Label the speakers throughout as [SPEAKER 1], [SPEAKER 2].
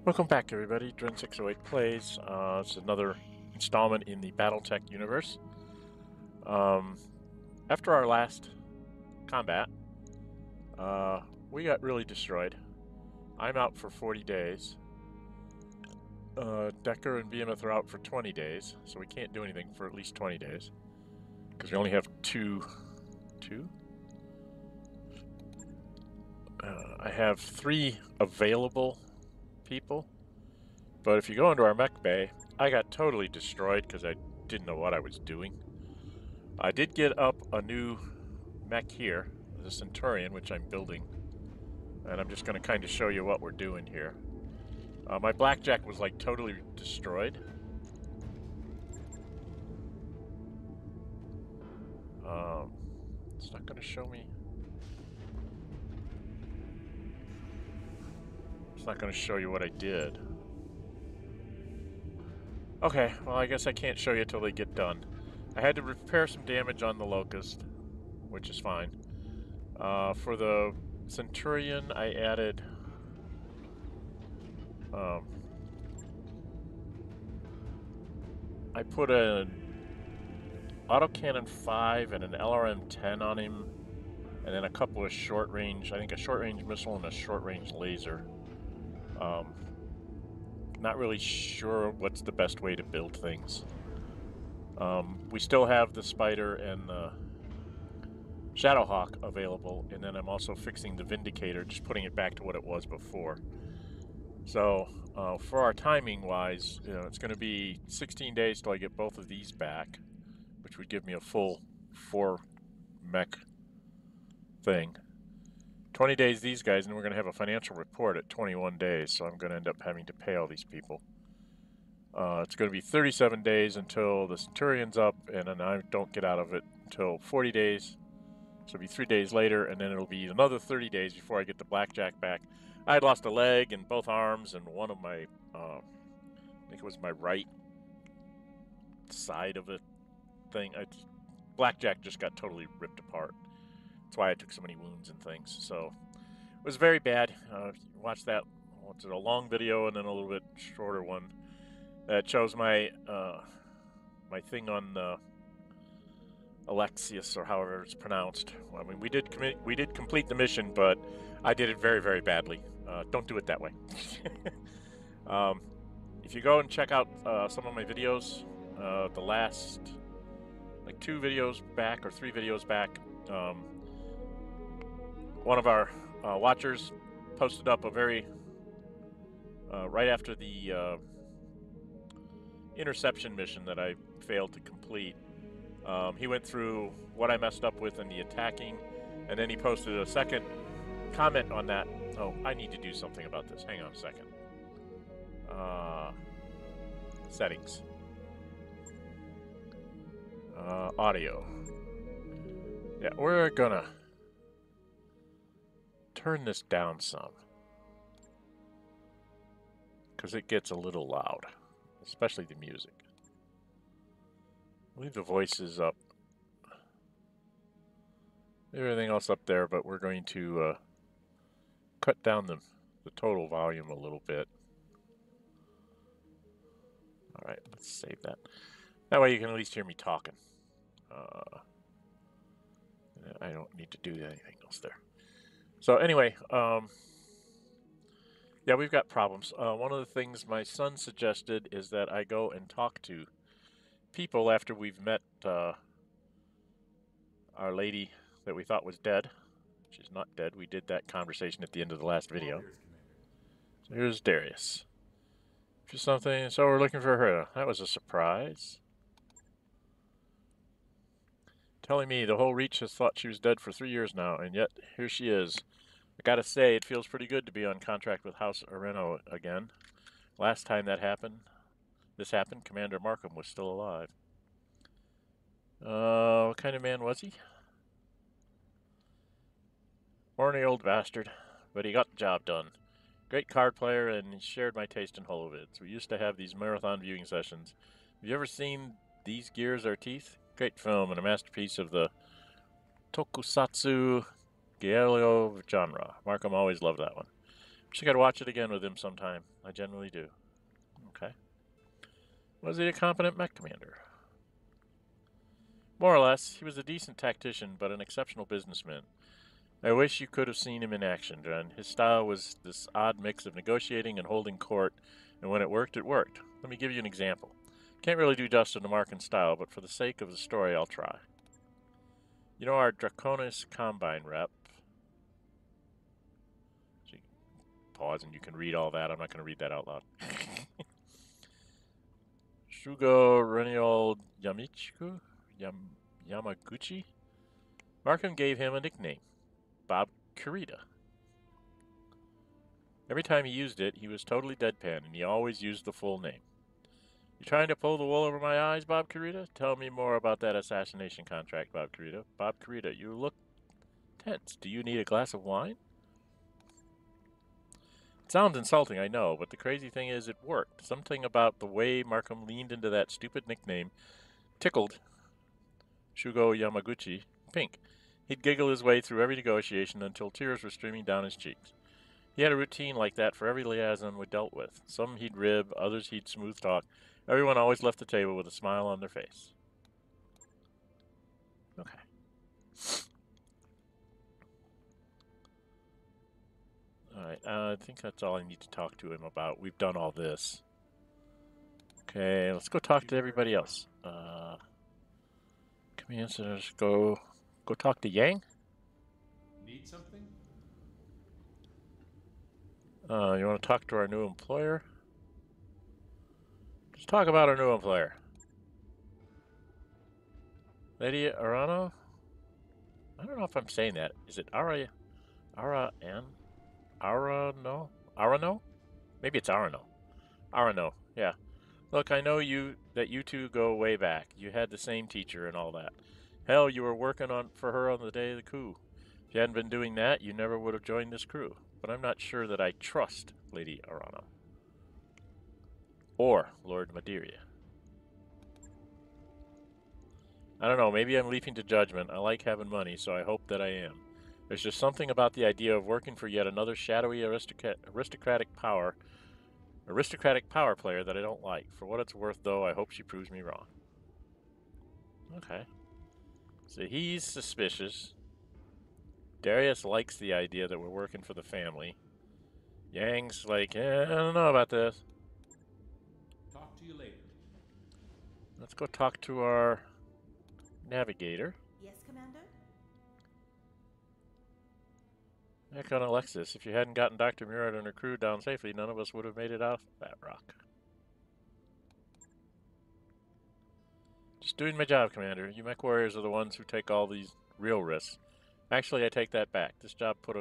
[SPEAKER 1] Welcome back, everybody. Dren608 Plays. It's another installment in the Battletech universe. After our last combat, we got really destroyed. I'm out for 40 days. Decker and Behemoth are out for 20 days, so we can't do anything for at least 20 days. Because we only have two? I have 3 available people. But if you go into our mech bay, I got totally destroyed because I didn't know what I was doing. I did get up a new mech here, the Centurion, which I'm building. And I'm just going to kind of show you what we're doing here. My Blackjack was like totally destroyed. It's not going to show me. It's not going to show you what I did. Okay, well I guess I can't show you till they get done. I had to repair some damage on the Locust, which is fine. For the Centurion, I added I put an autocannon 5 and an LRM 10 on him, and then a couple of short range, I think a short range missile and a short range laser. Not really sure what's the best way to build things. We still have the Spider and the Shadowhawk available, and then I'm also fixing the Vindicator, just putting it back to what it was before. So for our timing wise, it's going to be 16 days till I get both of these back, which would give me a full 4 mech thing. 20 days these guys, and we're going to have a financial report at 21 days, so I'm going to end up having to pay all these people. It's going to be 37 days until the Centurion's up, and then I don't get out of it until 40 days. So it'll be 3 days later, and then it'll be another 30 days before I get the Blackjack back. I had lost a leg and both arms and one of my, I think it was my right side of the thing. Blackjack just got totally ripped apart. That's why I took so many wounds and things. So it was very bad. Watch that. It's a long video and then a little bit shorter one that shows my my thing on Alexius, or however it's pronounced. I mean, we did complete the mission, but I did it very, very badly. Don't do it that way. If you go and check out some of my videos, the last like 2 videos back or 3 videos back, one of our watchers posted up a very right after the interception mission that I failed to complete. He went through what I messed up with in the attacking, and then he posted a second comment on that. Oh, I need to do something about this. Hang on a second. Settings. Audio. Yeah, we're gonna turn this down some, because it gets a little loud, especially the music. Leave the voices up. Everything else up there, but we're going to cut down the total volume a little bit. All right, let's save that. That way you can at least hear me talking. I don't need to do anything else there. So anyway, yeah, we've got problems. One of the things my son suggested is that I go and talk to people after we've met our lady that we thought was dead. She's not dead. We did that conversation at the end of the last video. So here's Darius. Just something. So we're looking for her. That was a surprise. Telling me the whole Reach has thought she was dead for 3 years now, and yet here she is. I gotta say, it feels pretty good to be on contract with House Areno again. Last time this happened, Commander Markham was still alive. What kind of man was he? Orny old bastard, but he got the job done. Great card player, and he shared my taste in holovids. We used to have these marathon viewing sessions. Have you ever seen These Gears Are Teeth? Great film and a masterpiece of the tokusatsu Giallo genre. Markham always loved that one. Just gotta watch it again with him sometime. I generally do. Okay. Was he a competent mech commander? More or less. He was a decent tactician, but an exceptional businessman. I wish you could have seen him in action, Dren. His style was this odd mix of negotiating and holding court, and when it worked, it worked. Let me give you an example. Can't really do justice to Markin's style, but for the sake of the story, I'll try. You know our Draconis Combine rep. So you pause and you can read all that. I'm not going to read that out loud. Shugo Reniol Yamaguchi? Markham gave him a nickname, Bob Kurita. Every time he used it, he was totally deadpan, and he always used the full name. You trying to pull the wool over my eyes, Bob Kurita? Tell me more about that assassination contract, Bob Kurita. Bob Kurita, you look tense. Do you need a glass of wine? It sounds insulting, I know, but the crazy thing is it worked. Something about the way Markham leaned into that stupid nickname tickled Shugo Yamaguchi pink. He'd giggle his way through every negotiation until tears were streaming down his cheeks. He had a routine like that for every liaison we dealt with. Some he'd rib, others he'd smooth talk. Everyone always left the table with a smile on their face. Okay. Alright, I think that's all I need to talk to him about. We've done all this. Okay, let's go talk to everybody else. Command centers, go talk to Yang?
[SPEAKER 2] Need something?
[SPEAKER 1] You want to talk to our new employer? Let's talk about our new employer. Lady Arano? I don't know if I'm saying that. Is it Arano? Arano? Maybe it's Arano. Arano, yeah. Look, I know that you two go way back. You had the same teacher and all that. Hell, you were working for her on the day of the coup. If you hadn't been doing that, you never would have joined this crew. But I'm not sure that I trust Lady Arano. Or Lord Madeira. I don't know, maybe I'm leaping to judgment. I like having money, so I hope that I am. There's just something about the idea of working for yet another shadowy aristocratic power player that I don't like. For what it's worth, though, I hope she proves me wrong. Okay. So he's suspicious. Darius likes the idea that we're working for the family. Yang's like, I don't know about this.
[SPEAKER 2] Talk to you later.
[SPEAKER 1] Let's go talk to our navigator.
[SPEAKER 3] Yes, Commander?
[SPEAKER 1] Heck on Alexis, if you hadn't gotten Dr. Murad and her crew down safely, none of us would have made it off that rock. Just doing my job, Commander. You Mech Warriors are the ones who take all these real risks. Actually, I take that back. This job put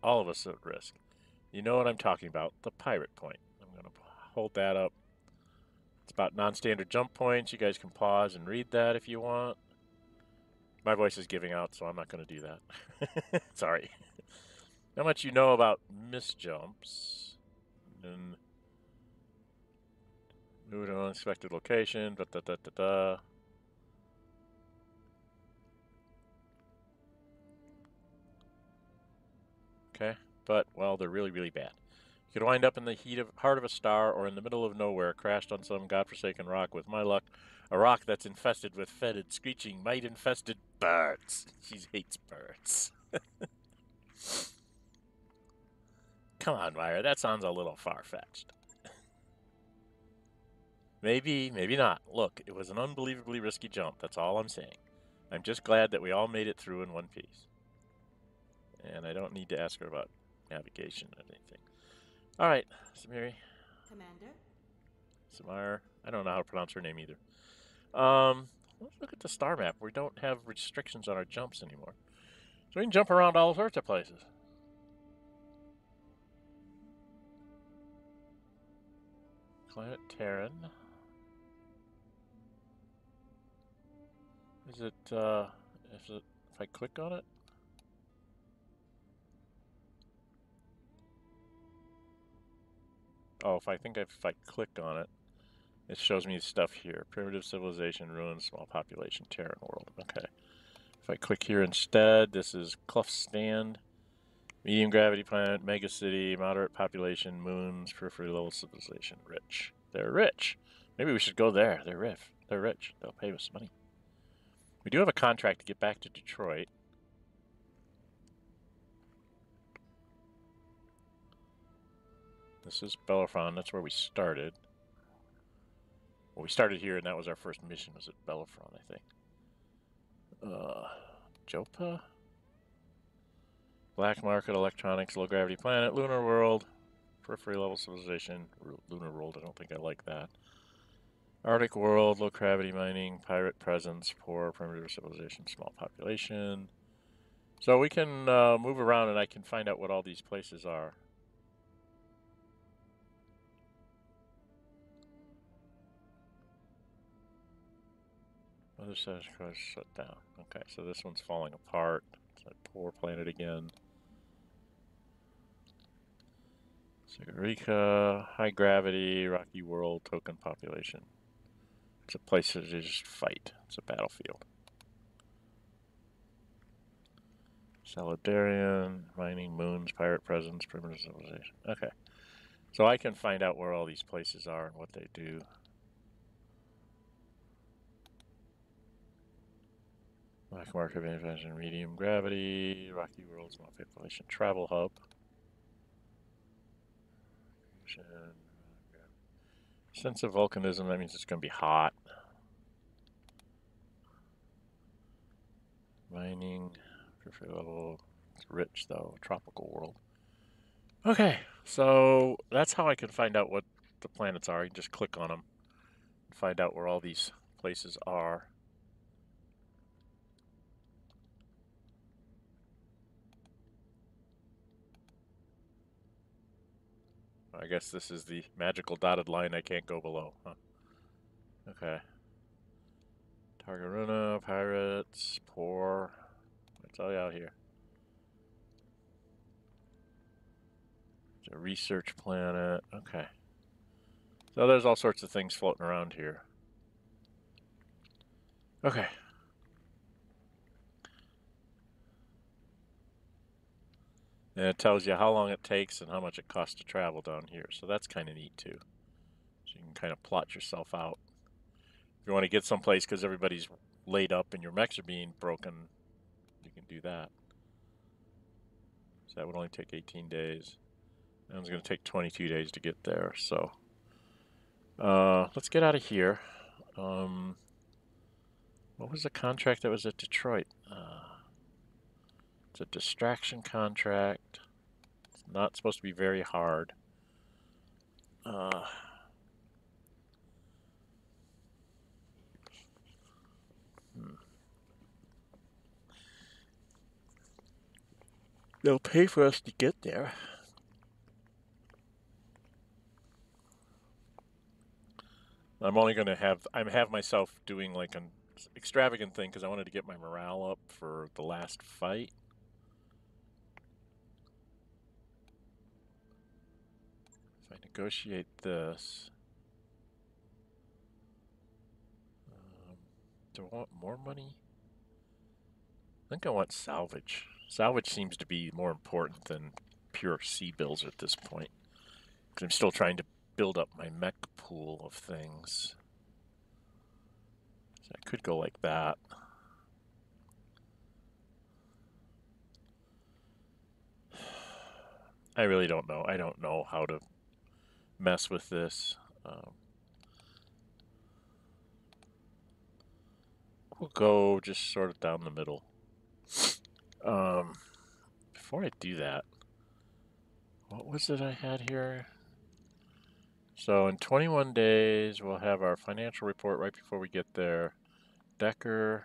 [SPEAKER 1] all of us at risk. You know what I'm talking about, the pirate point. I'm going to hold that up. It's about non-standard jump points. You guys can pause and read that if you want. My voice is giving out, so I'm not going to do that. Sorry. How much you know about misjumps. And move to an unexpected location. Okay, but, well, they're really, really bad. You could wind up in the heart of a star or in the middle of nowhere, crashed on some godforsaken rock. With my luck, a rock that's infested with fetid, screeching, mite-infested birds. She hates birds. Come on, Myra, that sounds a little far-fetched. Maybe, maybe not. Look, it was an unbelievably risky jump, that's all I'm saying. I'm just glad that we all made it through in one piece. And I don't need to ask her about navigation or anything. All right, Sumire.
[SPEAKER 3] Commander?
[SPEAKER 1] Sumire. I don't know how to pronounce her name either. Let's look at the star map. We don't have restrictions on our jumps anymore. So we can jump around all sorts of places. Planet Terran. Is it, if I click on it? Oh, if I click on it, it shows me stuff here. Primitive civilization, ruins, small population, Terran world. Okay. If I click here instead, this is Clough Stand. Medium gravity planet, mega city, moderate population, moons, periphery level civilization, rich. They're rich. Maybe we should go there. They're rich. They're rich. They'll pay us money. We do have a contract to get back to Detroit. This is Bellerophon. That's where we started. Well, we started here, and that was our first mission, was at Bellerophon, I think. Jopa? Black Market, Electronics, Low Gravity Planet, Lunar World, Periphery Level Civilization, Lunar World, I don't think I like that. Arctic World, Low Gravity Mining, Pirate Presence, Poor, Primitive Civilization, Small Population. So we can move around and I can find out what all these places are. Other side is shut down. Okay, so this one's falling apart. It's that poor planet again. Sigarica, high gravity, rocky world, token population. It's a place that you just fight. It's a battlefield. Solidarian, mining, moons, pirate presence, primitive civilization. Okay. So I can find out where all these places are and what they do. Black Market Manufacturing, medium gravity, rocky world, small population, travel hub. Sense of volcanism, that means it's going to be hot. Mining, level, it's rich though, tropical world. Okay, so that's how I can find out what the planets are. You can just click on them and find out where all these places are. I guess this is the magical dotted line I can't go below, huh? Okay. Targaruna, pirates, poor. What's all out here? It's a research planet. Okay. So there's all sorts of things floating around here. Okay. And it tells you how long it takes and how much it costs to travel down here. So that's kind of neat too. So you can kind of plot yourself out. If you want to get someplace because everybody's laid up and your mechs are being broken, you can do that. So that would only take 18 days. That one's going to take 22 days to get there. So let's get out of here. What was the contract that was at Detroit? It's a distraction contract. It's not supposed to be very hard. They'll pay for us to get there. I'm only going to have myself doing like an extravagant thing because I wanted to get my morale up for the last fight. If I negotiate this, do I want more money? I think I want salvage. Salvage seems to be more important than pure sea bills at this point. Because I'm still trying to build up my mech pool of things. So I could go like that. I really don't know. I don't know how to mess with this. We'll go just sort of down the middle. Before I do that, what was it I had here? So in 21 days, we'll have our financial report right before we get there. Decker.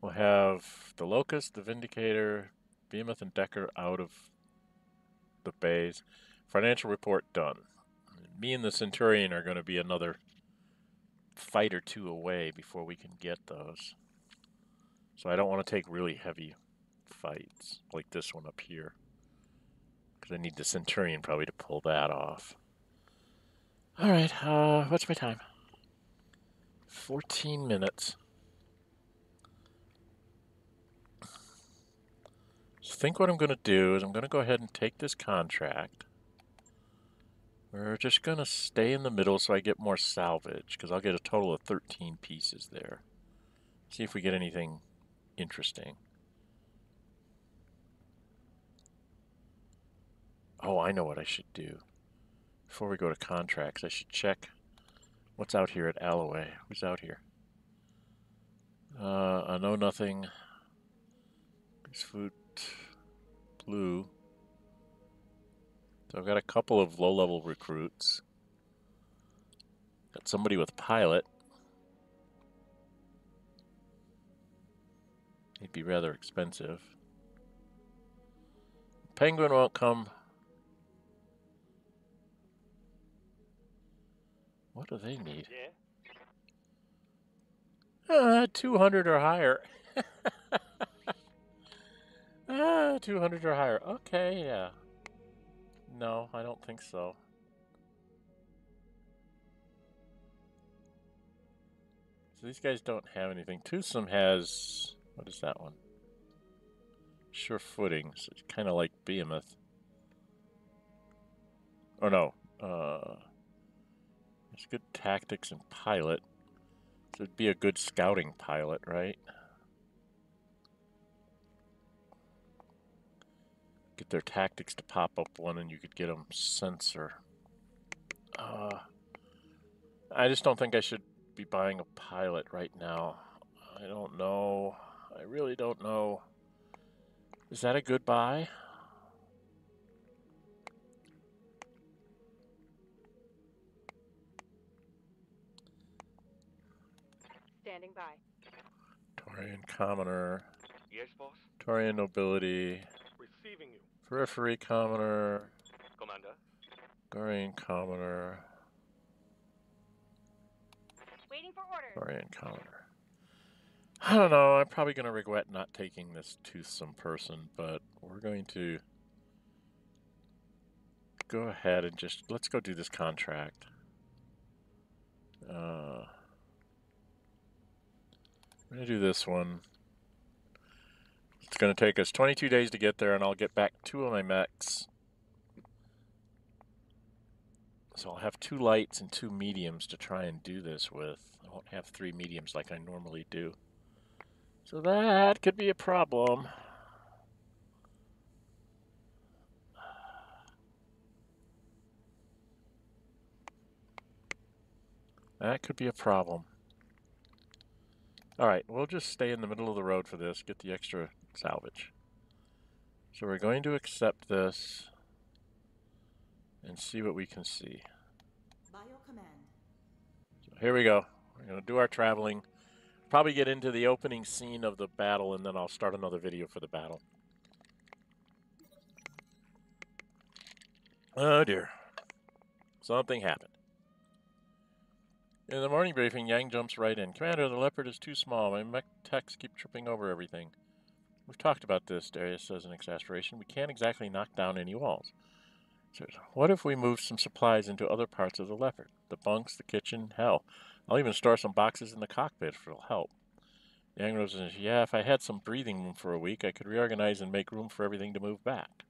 [SPEAKER 1] We'll have the Locust, the Vindicator, Behemoth, and Decker out of the bays. Financial report done. Me and the Centurion are going to be another fight or two away before we can get those. So I don't want to take really heavy fights like this one up here. Because I need the Centurion probably to pull that off. Alright, what's my time? 14 minutes. So I think what I'm going to do is I'm going to go ahead and take this contract. We're just going to stay in the middle so I get more salvage, because I'll get a total of 13 pieces there. See if we get anything interesting. Oh, I know what I should do. Before we go to contracts, I should check what's out here at Alloway. Who's out here? I know nothing. Food blue. So I've got a couple of low-level recruits. Got somebody with pilot. It'd be rather expensive. Penguin won't come. What do they need? Yeah. 200 or higher. 200 or higher. Okay, yeah. No, I don't think so. So these guys don't have anything. Toothsome has... What is that one? Sure footing. So it's kind of like Behemoth. Or no. It's good tactics and pilot. So it'd be a good scouting pilot, right? Get their tactics to pop up one and you could get them sensor. I just don't think I should be buying a pilot right now. I don't know. I really don't know. Is that a good buy?
[SPEAKER 3] Standing by.
[SPEAKER 1] Taurian Commoner.
[SPEAKER 4] Yes, boss.
[SPEAKER 1] Taurian Nobility.
[SPEAKER 4] Receiving you.
[SPEAKER 1] Periphery Commoner.
[SPEAKER 4] Commander.
[SPEAKER 1] Taurian Commoner.
[SPEAKER 3] Waiting for orders.
[SPEAKER 1] Taurian Commoner. I don't know. I'm probably going to regret not taking this toothsome person, but we're going to go ahead and just... Let's go do this contract. I'm going to do this one. It's going to take us 22 days to get there, and I'll get back 2 of my mechs. So I'll have 2 lights and 2 mediums to try and do this with. I won't have 3 mediums like I normally do. So that could be a problem. That could be a problem. Alright, we'll just stay in the middle of the road for this, get the extra salvage. So we're going to accept this and see what we can see.
[SPEAKER 5] By your command.
[SPEAKER 1] So here we go. We're going to do our traveling. Probably get into the opening scene of the battle, and then I'll start another video for the battle. Oh dear. Something happened. In the morning briefing, Yang jumps right in. Commander, the leopard is too small. My mech techs keep tripping over everything. We've talked about this, Darius says in exasperation. We can't exactly knock down any walls. So what if we move some supplies into other parts of the leopard? The bunks, the kitchen, hell. I'll even store some boxes in the cockpit if it'll help. Yang Rose says, yeah, if I had some breathing room for a week, I could reorganize and make room for everything to move back.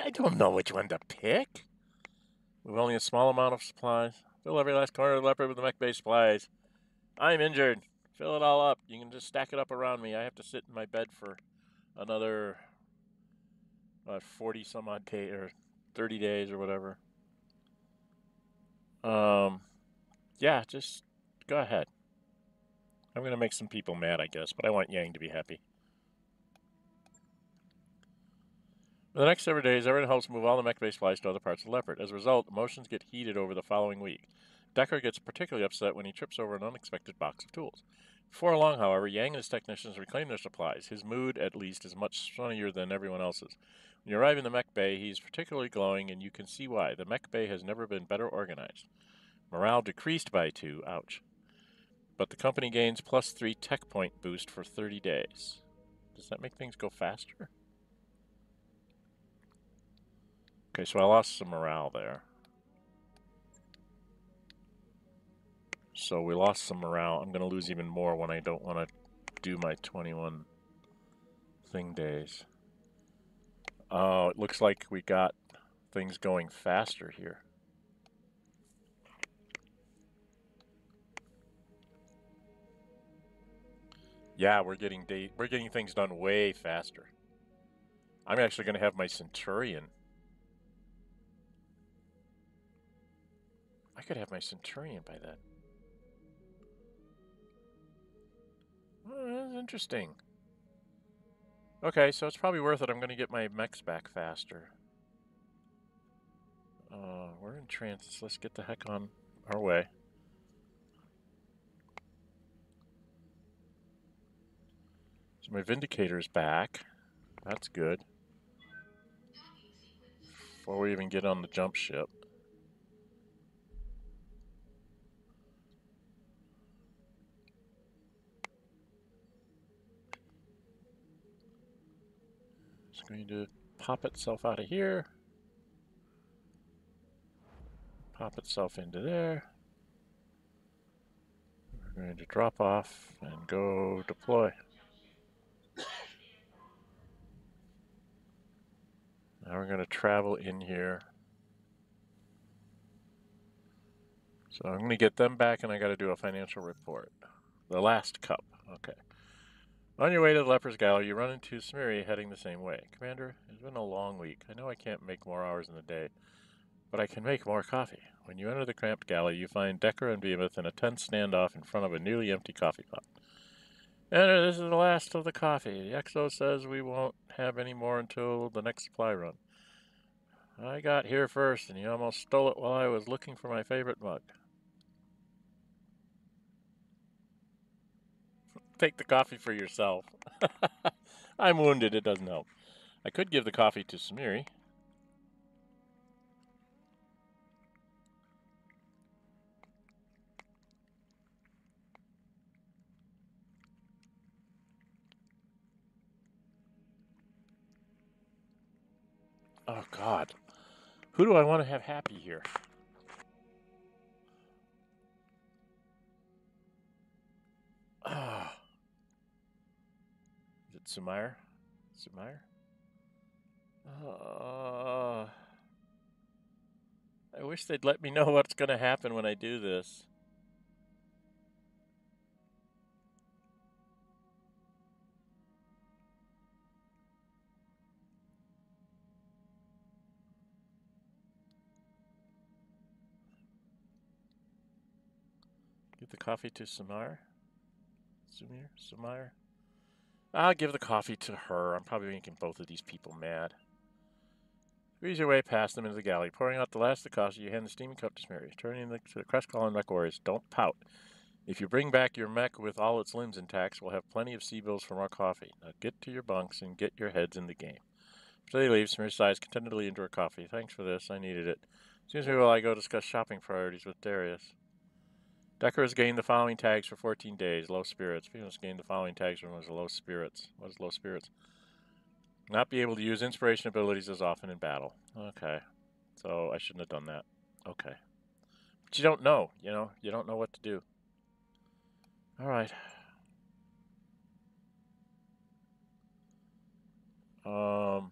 [SPEAKER 1] I don't know which one to pick. We've only a small amount of supplies. Fill every last corner of the leopard with the mech-based supplies. I'm injured. Fill it all up. You can just stack it up around me. I have to sit in my bed for another 40 some odd days or 30 days or whatever. Yeah, just go ahead. I'm going to make some people mad, I guess, but I want Yang to be happy. For the next several days, everyone helps move all the mech-based supplies to other parts of the leopard. As a result, emotions get heated over the following week. Decker gets particularly upset when he trips over an unexpected box of tools. Before long, however, Yang and his technicians reclaim their supplies. His mood, at least, is much sunnier than everyone else's. When you arrive in the mech bay, he's particularly glowing, and you can see why. The mech bay has never been better organized. Morale decreased by 2, ouch. But the company gains +3 tech point boost for 30 days. Does that make things go faster? Okay, so I lost some morale there. So we lost some morale. I'm going to lose even more when I don't want to do my 21 thing days. Oh, it looks like we got things going faster here. Yeah, we're getting things done way faster. I'm actually going to have my Centurion. I could have my Centurion by then. Oh, that's interesting. Okay, so it's probably worth it. I'm going to get my mechs back faster. We're in transit. Let's get the heck on our way. So my Vindicator's back. That's good. Before we even get on the jump ship. It's going to pop itself out of here. Pop itself into there. We're going to drop off and go deploy. Now we're going to travel in here. So I'm going to get them back and I got to do a financial report. The last cup. Okay. On your way to the Leper's Galley, you run into Sumire heading the same way. Commander, it's been a long week. I know I can't make more hours in the day, but I can make more coffee. When you enter the cramped galley, you find Decker and Behemoth in a tense standoff in front of a nearly empty coffee pot. Enter, this is the last of the coffee. The XO says we won't have any more until the next supply run. I got here first, and you almost stole it while I was looking for my favorite mug. Take the coffee for yourself. I'm wounded, it doesn't help. I could give the coffee to Sumire. Oh, God. Who do I want to have happy here? Ah. Is it Sumire? Sumire? I wish they'd let me know what's going to happen when I do this. Give the coffee to Sumire? Sumire? I'll give the coffee to her. I'm probably making both of these people mad. Squeeze your way past them into the galley. Pouring out the last of the coffee, you hand the steaming cup to Sumire. Turning to the crestfallen Mech Warriors, don't pout. If you bring back your mech with all its limbs intact, we'll have plenty of sea bills from our coffee. Now get to your bunks and get your heads in the game. After they leave, Sumire sighs contentedly into her coffee. Thanks for this. I needed it. Seems maybe while I go discuss shopping priorities with Darius. Decker has gained the following tags for 14 days. Low spirits. Venus has gained the following tags from low spirits. What is low spirits? Not be able to use inspiration abilities as often in battle. Okay. So I shouldn't have done that. Okay. But you don't know, you know? You don't know what to do. Alright.
[SPEAKER 2] Got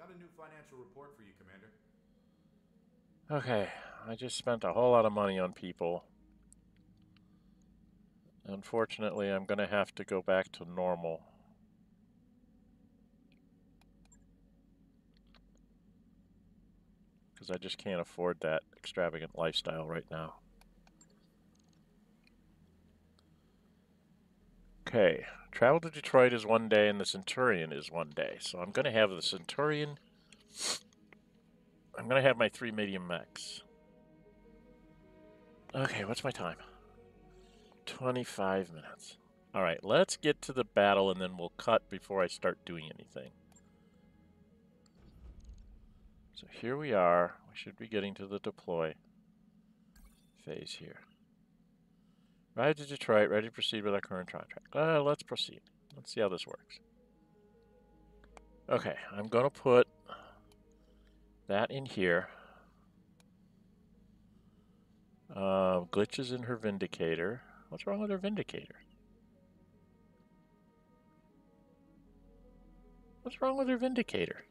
[SPEAKER 2] a new financial report for you, Commander.
[SPEAKER 1] Okay. I just spent a whole lot of money on people. Unfortunately, I'm going to have to go back to normal. Because I just can't afford that extravagant lifestyle right now. Okay. Travel to Detroit is 1 day and the Centurion is 1 day. So I'm going to have the Centurion. I'm going to have my 3 medium mechs. Okay, what's my time? 25 minutes. Alright, let's get to the battle and then we'll cut before I start doing anything. So here we are. We should be getting to the deploy phase here. Ride to Detroit, ready to proceed with our current contract. Let's proceed. Let's see how this works. Okay, I'm going to put that in here. Glitches in her Vindicator. What's wrong with her Vindicator? What's wrong with her Vindicator?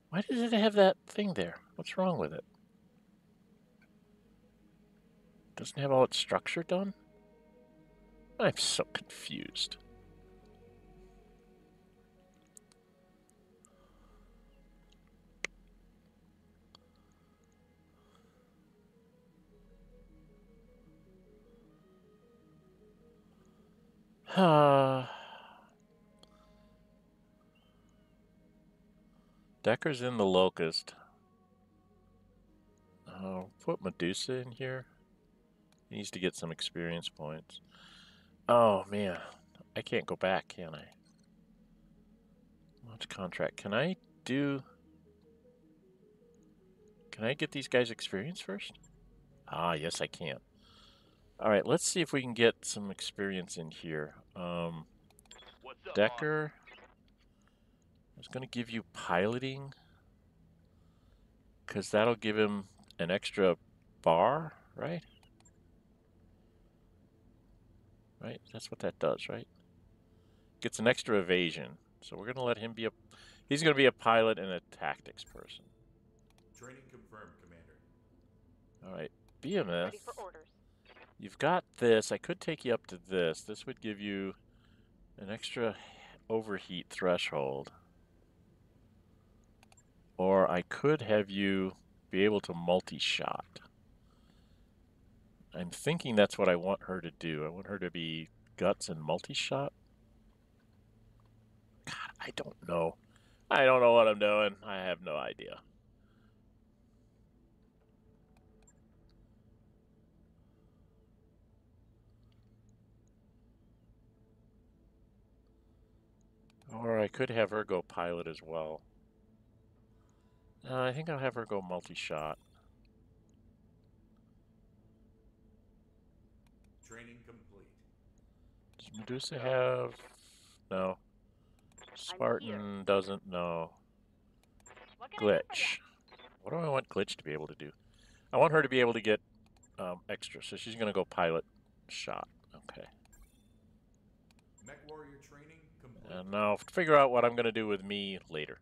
[SPEAKER 1] Why does it have that thing there? What's wrong with it? Doesn't have all its structure done? I'm so confused. Decker's in the Locust. Put Medusa in here. He needs to get some experience points. Oh, man. I can't go back, can I? Launch contract. Can I get these guys experience first? Ah, yes, I can. All right, let's see if we can get some experience in here.
[SPEAKER 4] What's up,
[SPEAKER 1] Decker, I was going to give you piloting because that'll give him an extra bar, right? Right? That's what that does, right? Gets an extra evasion. So we're going to let him be he's going to be a pilot and a tactics person.
[SPEAKER 2] Training confirmed, Commander.
[SPEAKER 1] All right, BMS.
[SPEAKER 3] Ready for orders.
[SPEAKER 1] You've got this. I could take you up to this. This would give you an extra overheat threshold. Or I could have you be able to multi-shot. I'm thinking that's what I want her to do. I want her to be guts and multi-shot. God, I don't know. I don't know what I'm doing. I have no idea. Or I could have her go pilot as well. I think I'll have her go multi-shot.
[SPEAKER 2] Training complete.
[SPEAKER 1] Does Medusa have... No. Spartan doesn't. No.
[SPEAKER 3] What can I do for ya?
[SPEAKER 1] Glitch. What do I want Glitch to be able to do? I want her to be able to get extra, so she's going to go pilot shot. Okay.
[SPEAKER 2] Mech Warrior training complete.
[SPEAKER 1] And now figure out what I'm going to do with me later.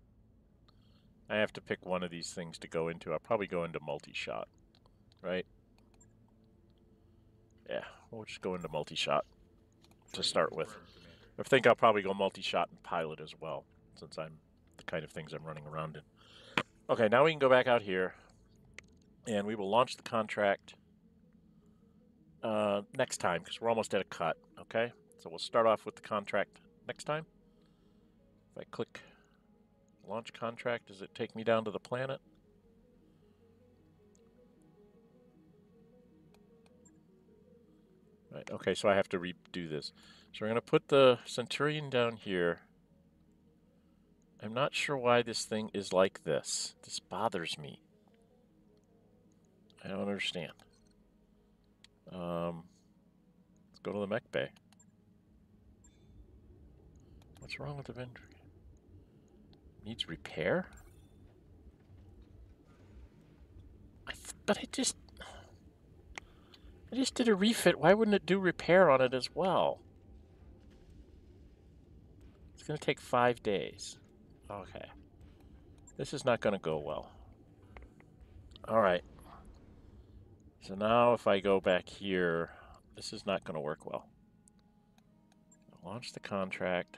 [SPEAKER 1] I have to pick one of these things to go into. I'll probably go into multi-shot, right? Yeah, we'll just go into multi-shot to start with. I think I'll probably go multi-shot and pilot as well, since I'm the kind of things I'm running around in. Okay, now we can go back out here, and we will launch the contract next time, because we're almost at a cut, okay? So we'll start off with the contract next time. If I click launch contract, does it take me down to the planet? Right, okay, so I have to redo this. So we're going to put the Centurion down here. I'm not sure why this thing is like this. This bothers me. I don't understand. Let's go to the mech bay. What's wrong with the vendor? Needs repair? But I just did a refit. Why wouldn't it do repair on it as well? It's going to take 5 days. Okay. This is not going to go well. All right. So now if I go back here, this is not going to work well. Launch the contract.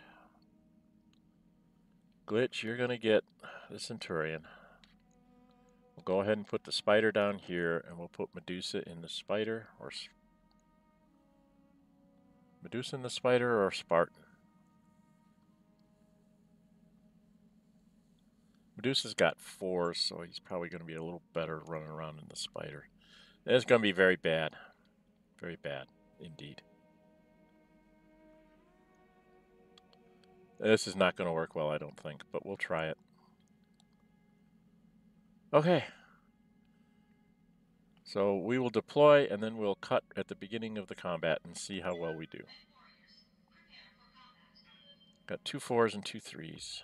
[SPEAKER 1] Glitch, you're going to get the Centurion. We'll go ahead and put the spider down here, and we'll put Medusa in the spider, or Medusa in the spider, or Spartan. Medusa's got 4, so he's probably going to be a little better running around in the spider. And it's going to be very bad. Very bad, indeed. This is not going to work well, I don't think, but we'll try it. Okay. So we will deploy, and then we'll cut at the beginning of the combat and see how well we do. Got 2 4s and 2 3s.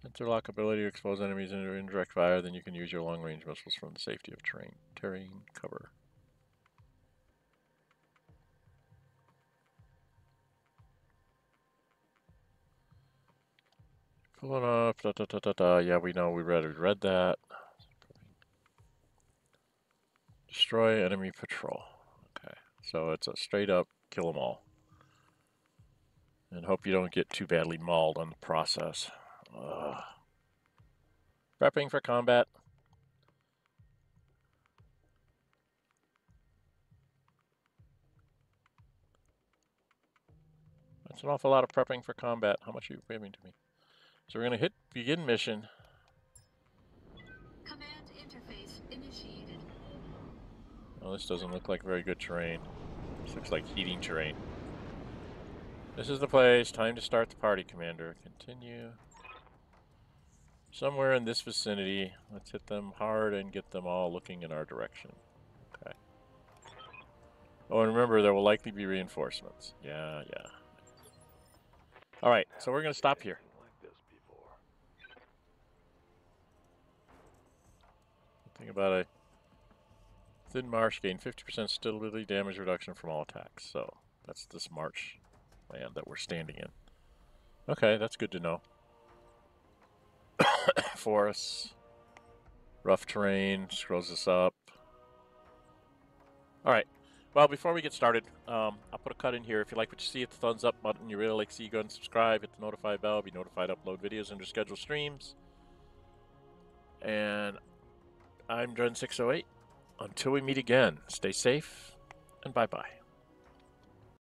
[SPEAKER 1] Interlock ability to expose enemies into indirect fire, then you can use your long-range missiles from the safety of terrain cover. Pulling up, Yeah, we know, we read that. Destroy enemy patrol. Okay, so it's a straight up kill them all. And hope you don't get too badly mauled on the process. Prepping for combat. That's an awful lot of prepping for combat. How much are you giving to me? So we're going to hit begin mission.
[SPEAKER 5] Command interface initiated.
[SPEAKER 1] Oh, this doesn't look like very good terrain. This looks like heating terrain. This is the place. Time to start the party, Commander. Continue. Somewhere in this vicinity. Let's hit them hard and get them all looking in our direction. Okay. Oh, and remember, there will likely be reinforcements. Yeah. All right, so we're going to stop here. Think about a thin marsh gain 50% stability damage reduction from all attacks. So that's this marsh land that we're standing in. Okay, that's good to know. Forests, rough terrain, scrolls us up. All right. Well, before we get started, I'll put a cut in here. If you like what you see, hit the thumbs up button. You really like to see, go and subscribe. Hit the notify bell. Be notified to upload videos under scheduled streams. And I'm Dren608. Until we meet again, stay safe and bye-bye.